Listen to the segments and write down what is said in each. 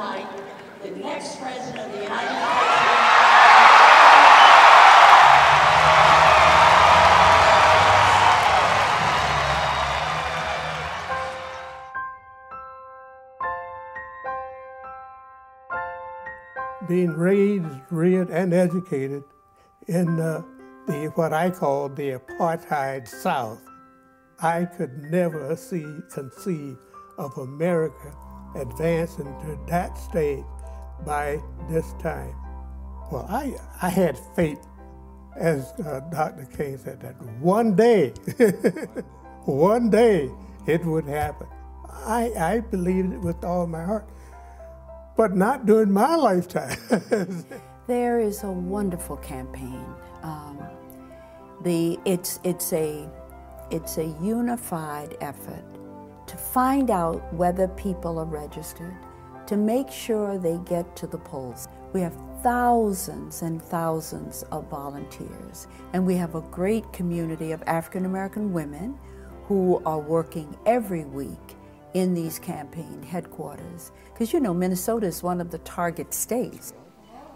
tonight the next President of the United States. Being raised, reared, and educated in what I call the apartheid South, I could never conceive of America advancing to that stage by this time. Well, I had faith, as Dr. King said, that one day, one day it would happen. I believed it with all my heart, but not during my lifetime. There is a wonderful campaign. It's a unified effort to find out whether people are registered, to make sure they get to the polls. We have thousands and thousands of volunteers, and we have a great community of African American women who are working every week in these campaign headquarters. Because you know, Minnesota is one of the target states.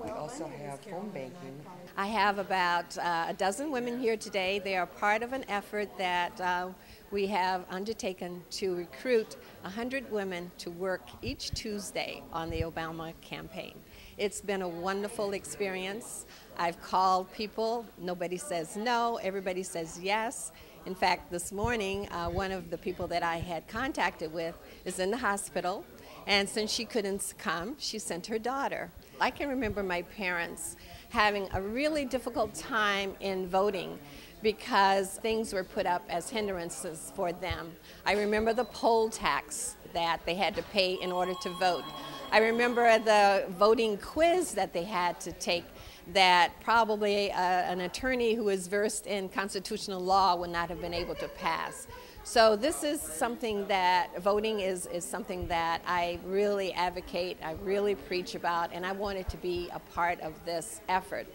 We also have phone banking. I have about a dozen women here today. They are part of an effort that we have undertaken to recruit 100 women to work each Tuesday on the Obama campaign. It's been a wonderful experience. I've called people, nobody says no, everybody says yes. In fact, this morning, one of the people that I had contacted with is in the hospital, and since she couldn't come, she sent her daughter. I can remember my parents having a really difficult time in voting because things were put up as hindrances for them. I remember the poll tax that they had to pay in order to vote. I remember the voting quiz that they had to take that probably an attorney who is versed in constitutional law would not have been able to pass. So this is something that, voting is something that I really advocate, I really preach about, and I wanted to be a part of this effort.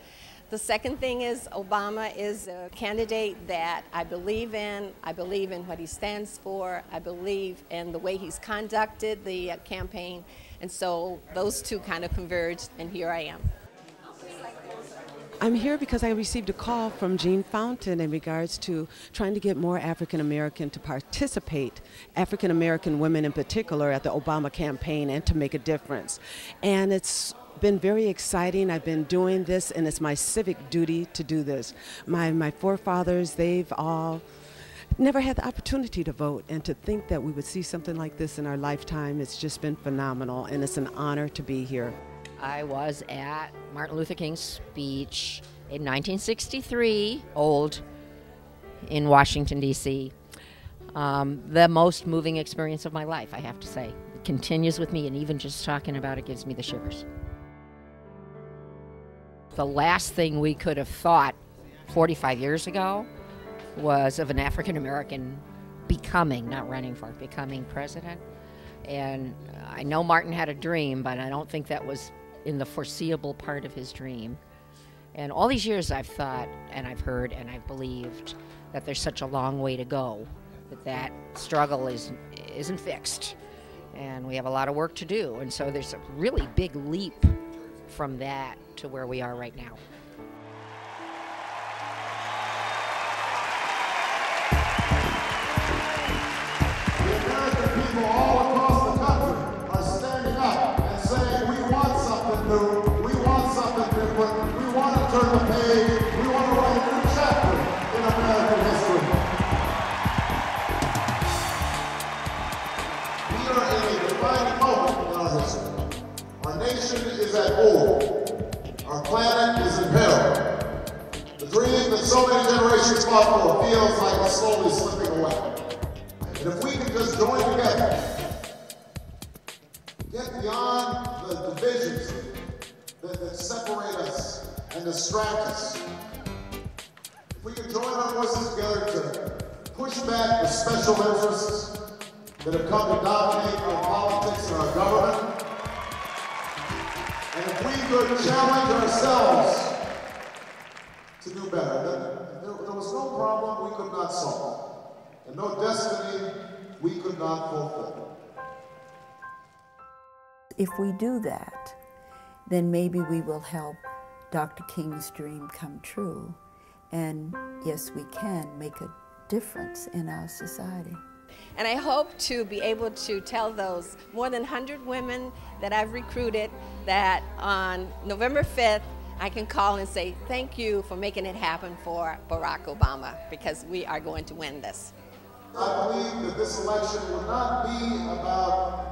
The second thing is Obama is a candidate that I believe in what he stands for, I believe in the way he's conducted the campaign, and so those two kind of converged, and here I am. I'm here because I received a call from Jean Fountain in regards to trying to get more African American to participate, African American women in particular, at the Obama campaign and to make a difference. And it's been very exciting. I've been doing this, and it's my civic duty to do this. My forefathers, they've all never had the opportunity to vote, and to think that we would see something like this in our lifetime, it's just been phenomenal, and it's an honor to be here. I was at Martin Luther King's speech in 1963, in Washington, D.C. The most moving experience of my life, I have to say. It continues with me, and even just talking about it gives me the shivers. The last thing we could have thought 45 years ago was of an African American becoming, not running for, becoming president. And I know Martin had a dream, but I don't think that was in the foreseeable part of his dream. And all these years I've thought, and I've heard, and I've believed that there's such a long way to go, that struggle isn't fixed, and we have a lot of work to do. And so there's a really big leap from that to where we are right now. The American people all across the country are standing up and saying, we want something new, we want something different, we want to turn the page, we want to write a new chapter in American history. We are in a defining moment in our history. Our nation is at war. Our planet is in peril. The dream that so many generations fought for feels like it's slowly slipping away. And if we can just join together, get beyond the divisions that separate us and distract us, if we can join our voices together to push back the special interests that have come to dominate our politics and our government, and if we could challenge ourselves to do better, then there was no problem we could not solve, and no destiny we could not fulfill. If we do that, then maybe we will help Dr. King's dream come true. And yes, we can make a difference in our society. And I hope to be able to tell those more than 100 women that I've recruited that on November 5th, I can call and say, thank you for making it happen for Barack Obama, because we are going to win this. I believe that this election will not be about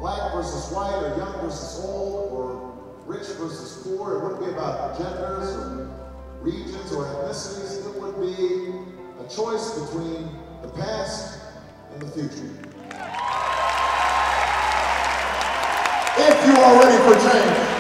black versus white or young versus old or rich versus poor. It wouldn't be about genders or regions or ethnicities. It would be a choice between the past and the future. If you are ready for change,